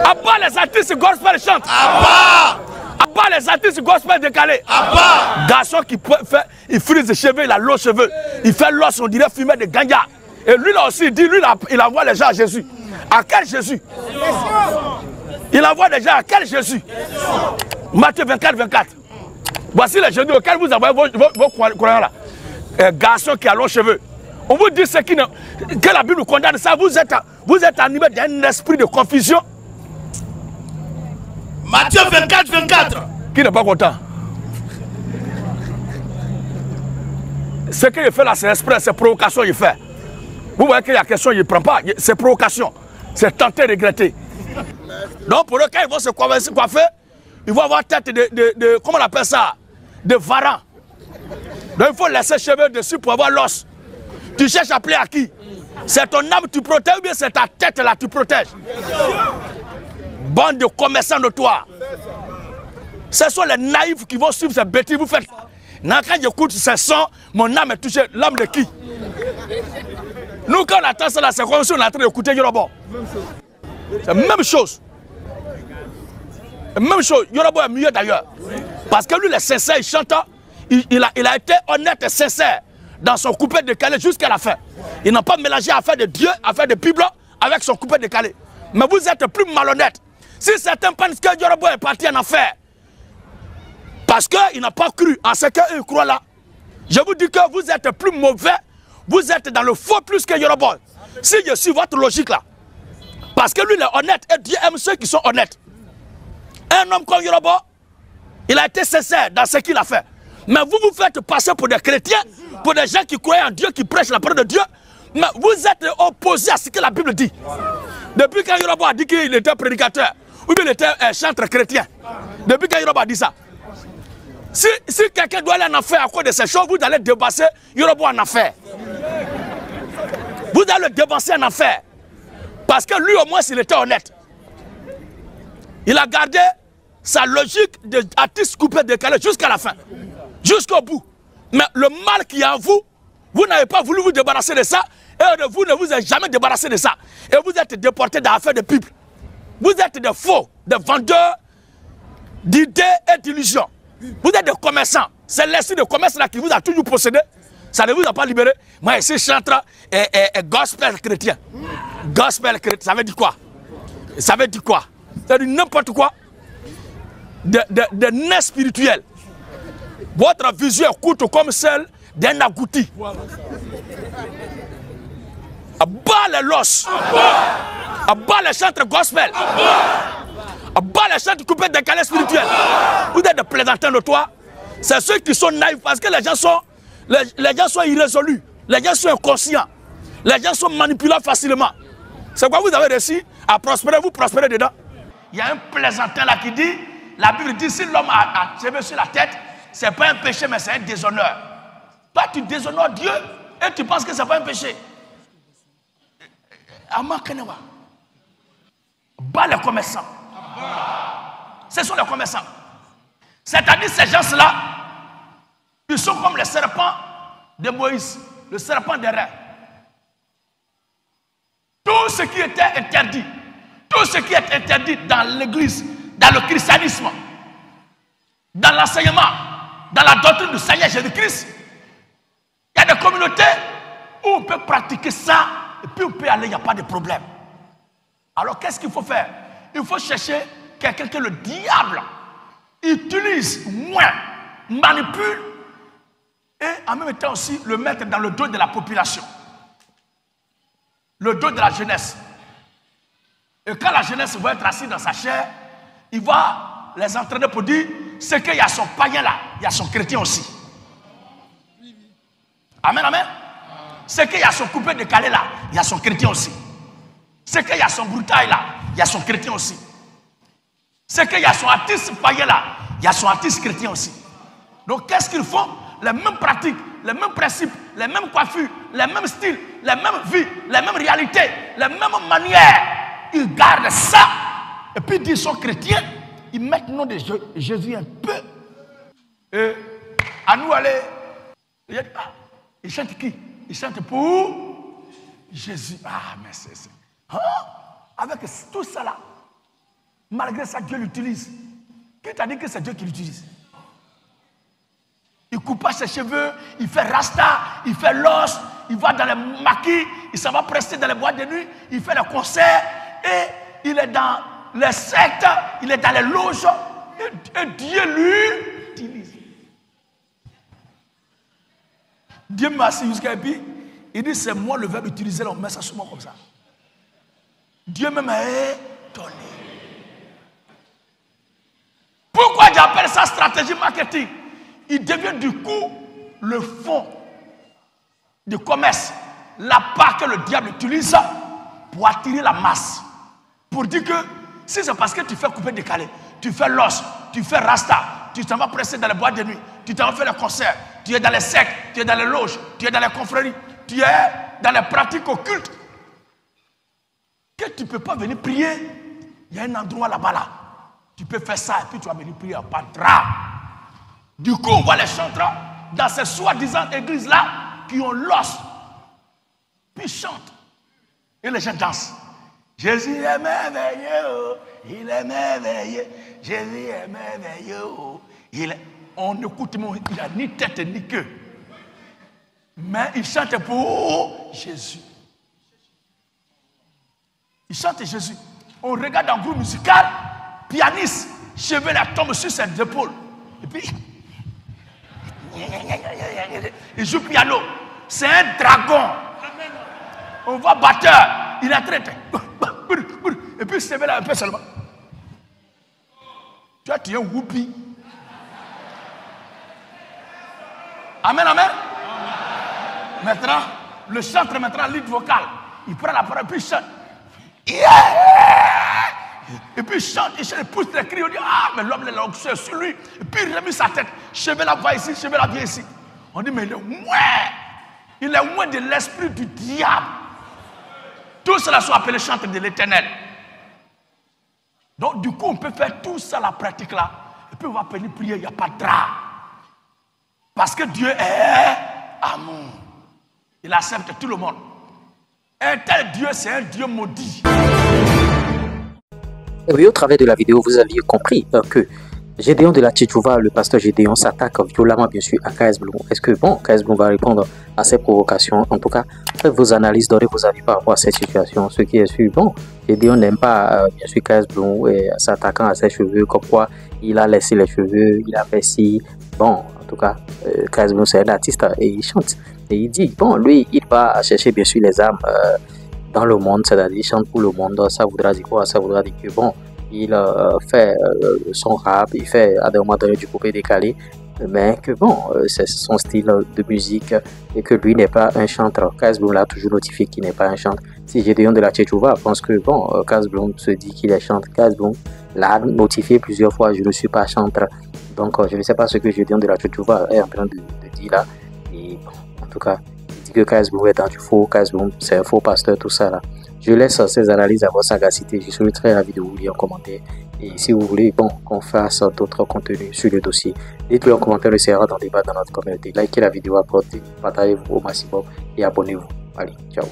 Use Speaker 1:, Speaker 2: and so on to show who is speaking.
Speaker 1: À bas les artistes gospel chantent. À bas les artistes gospel décalés. Garçon qui fait, il frise ses cheveux, il a longs cheveux. Il fait l'os, on dirait fumer de ganja. Et lui là aussi, il dit, lui il envoie les gens à Jésus. À quel Jésus? Il envoie des gens à quel Jésus? Matthieu 24, 24. Voici les Jésus auxquels vous envoyez vos croyants là. Un garçon qui a longs cheveux. On vous dit ce que la Bible condamne ça. Vous êtes animé d'un esprit de confusion.
Speaker 2: Matthieu 24, 24.
Speaker 1: Qui n'est pas content? Ce qu'il fait là, c'est exprès, c'est provocation, il fait. Vous voyez qu'il y a question, il ne prend pas. C'est provocation. C'est tenter, regretter. Donc pour eux, quand ils vont se coiffer, ils vont avoir tête de comment on appelle ça? De varan. Donc il faut laisser cheveux dessus pour avoir l'os. Tu cherches à plaire à qui? C'est ton âme que tu protèges ou bien c'est ta tête là que tu protèges? Bande de commerçants notoires. Ce sont les naïfs qui vont suivre ces bêtises. Vous faites. Quand j'écoute ce son, mon âme est touchée. L'âme de qui? Nous, quand on attend ça, c'est comme si on est en train d'écouter Yorobo. C'est la même chose. Même chose. Yorobo est mieux d'ailleurs. Parce que lui, il est sincère, il chante. Il a été honnête et sincère dans son couplet décalé jusqu'à la fin. Il n'a pas mélangé affaire de Dieu, affaire de Bible avec son couplet décalé. Mais vous êtes plus malhonnête. Si certains pensent que Yorobo est parti en enfer, parce qu'il n'a pas cru en ce qu'il croit là, je vous dis que vous êtes plus mauvais, vous êtes dans le faux plus que Yorobo. Si je suis votre logique là, parce que lui il est honnête et Dieu aime ceux qui sont honnêtes. Un homme comme Yorobo, il a été sincère dans ce qu'il a fait. Mais vous vous faites passer pour des chrétiens, pour des gens qui croient en Dieu, qui prêchent la parole de Dieu, mais vous êtes opposés à ce que la Bible dit. Depuis quand Yorobo a dit qu'il était prédicateur, ou bien il était un chantre chrétien, depuis quand Yorobo a dit ça, si quelqu'un doit aller en enfer à cause de ces choses, vous allez dépasser Yorobo en enfer. Vous allez le dépasser en enfer. Parce que lui au moins il était honnête. Il a gardé sa logique d'artiste coupé décalé jusqu'à la fin. Jusqu'au bout. Mais le mal qui est en vous, vous n'avez pas voulu vous débarrasser de ça. Et vous ne vous êtes jamais débarrassé de ça. Et vous êtes déporté dans l'affaire de Bible. Vous êtes des faux, des vendeurs d'idées et d'illusions. Vous êtes des commerçants. C'est l'esprit de commerce là qui vous a toujours possédé. Ça ne vous a pas libéré. Moi ici, je chante gospel chrétien. Gospel chrétien, ça veut dire quoi? Ça veut dire quoi? Ça veut dire n'importe quoi. De nez spirituel. Votre vision est courte comme celle d'un agouti. À bas les los. À bas les chantres gospel. À bas les chantres coupés décalés spirituels. Vous êtes des plaisantins de toi. C'est ceux qui sont naïfs parce que les gens sont irrésolus. Les gens sont inconscients. Les gens sont manipulables facilement. C'est quoi vous avez réussi à prospérer, vous prospérez dedans. Il y a un plaisantin là qui dit, la Bible dit, si l'homme a cheveux sur la tête, ce n'est pas un péché, mais c'est un déshonneur. Toi, tu déshonores Dieu et tu penses que ce n'est pas un péché. Bas les commerçants. Ce sont les commerçants. C'est-à-dire ces gens-là, ils sont comme le serpent de Moïse, le serpent des reins. Tout ce qui était interdit, tout ce qui est interdit dans l'église, dans le christianisme, dans l'enseignement, dans la doctrine du Seigneur Jésus-Christ, il y a des communautés où on peut pratiquer ça et puis on peut aller, il n'y a pas de problème. Alors qu'est-ce qu'il faut faire? Il faut chercher quelqu'un que le diable utilise moins, manipule et en même temps aussi le mettre dans le dos de la population. Le dos de la jeunesse. Et quand la jeunesse va être assise dans sa chair, il va les entraîner pour dire c'est qu'il y a son païen là, il y a son chrétien aussi. Amen, amen. C'est qu'il y a son coupé décalé là, il y a son chrétien aussi. C'est qu'il y a son broutail là, il y a son chrétien aussi. C'est qu'il y a son artiste païen là, il y a son artiste chrétien aussi. Donc qu'est-ce qu'ils font? Les mêmes pratiques, les mêmes principes, les mêmes coiffures, les mêmes styles, les mêmes vies, les mêmes réalités, les mêmes manières. Ils gardent ça. Et puis ils disent qu'ils sont chrétiens. Ils mettent le nom de Jésus un peu. Et à nous aller. Ils chantent qui? Ils chantent pour Jésus. Ah, mais c'est... Hein? Avec tout ça là. Malgré ça, Dieu l'utilise. Qui t'a dit que c'est Dieu qui l'utilise? Il coupe pas ses cheveux, il fait rasta, il fait l'os, il va dans les maquis, il s'en va prester dans les boîtes de nuit, il fait les concerts et il est dans les sectes, il est dans les loges et Dieu lui utilise. Dieu m'a assis jusqu'à puis il dit c'est moi le verbe utiliser, on met ça sur moi comme ça. Dieu me m'a donné. Pourquoi j'appelle ça stratégie marketing? Il devient du coup le fond de commerce, la part que le diable utilise pour attirer la masse. Pour dire que si c'est parce que tu fais couper décalé, tu fais l'os, tu fais rasta, tu t'en vas presser dans les boîtes de nuit, tu t'en vas faire les concerts, tu es dans les sectes, tu es dans les loges, tu es dans les confréries, tu es dans les pratiques occultes, que tu ne peux pas venir prier. Il y a un endroit là-bas là. Tu peux faire ça et puis tu vas venir prier à Patra. Du coup, on voit les chanteurs dans ces soi-disant églises-là qui ont l'os. Puis ils chantent. Et les gens dansent. Jésus est merveilleux, oh. Il est merveilleux. Jésus est merveilleux. Oh. On écoute, il n'a ni tête ni queue. Mais il chante pour Jésus. Il chante Jésus. On regarde un groupe musical, pianiste, cheveux la tombe sur ses épaules. Et puis, il joue piano. C'est un dragon. On voit batteur. Il est traité. Et puis il se met là un peu seulement. Tu es un whoopi. Amen, amen. Maintenant, le chanteur maintenant, lead vocal. Il prend la parole et puis il chante. Yeah! Et puis il chante, il pousse les cris, on dit ah, mais l'homme est sur lui. Et puis il remet sa tête. Cheveux là va ici, cheveux là vient ici. On dit mais il est moins. Il est moins de l'esprit du diable. Tout cela soit appelé chanteur de l'Éternel. Donc du coup, on peut faire tout ça, la pratique là. Et puis on va venir prier, il n'y a pas de drap. Parce que Dieu est amour. Il accepte tout le monde. Un tel Dieu, c'est un Dieu maudit.
Speaker 3: Oui, au travers de la vidéo, vous aviez compris que Gédéon de la Tchétchouva, le pasteur Gédéon, s'attaque violemment, bien sûr, à KS Bloom. Est-ce que, bon, KS Bloom va répondre à ces provocations? En tout cas, faites vos analyses, donnez vos avis par rapport à cette situation. Ce qui est sûr, bon, Gédéon n'aime pas, bien sûr, KS Bloom s'attaquant à ses cheveux, comme quoi il a laissé les cheveux, il a fait ci. Bon, en tout cas, KS Bloom, c'est un artiste et il chante. Et il dit, bon, lui, il va chercher, bien sûr, les âmes dans le monde, c'est-à-dire, il chante pour le monde. Ça voudra dire quoi? Ça voudra dire que, bon, il fait son rap, il fait à des moments donnés du coupé décalé, mais que bon, c'est son style de musique et que lui n'est pas un chanteur. KS Bloom l'a toujours notifié qu'il n'est pas un chanteur. Si Gédéon de la Tchétchouva pense que bon, KS Bloom se dit qu'il est chanteur, KS Bloom l'a notifié plusieurs fois, je ne suis pas chanteur. Donc je ne sais pas ce que Gédéon de la Tchétchouva est en train de dire là. Et bon, en tout cas, il dit que KS Bloom est dans du faux, KS Bloom c'est un faux pasteur, tout ça là. Je laisse ces analyses à votre sagacité. Je serai très ravi de vous lire en commentaire. Et si vous voulez bon, qu'on fasse d'autres contenus sur le dossier, dites-le en commentaire, on essaiera d'en débattre dans notre communauté. Likez la vidéo, partagez-vous au maximum et abonnez-vous. Allez, ciao.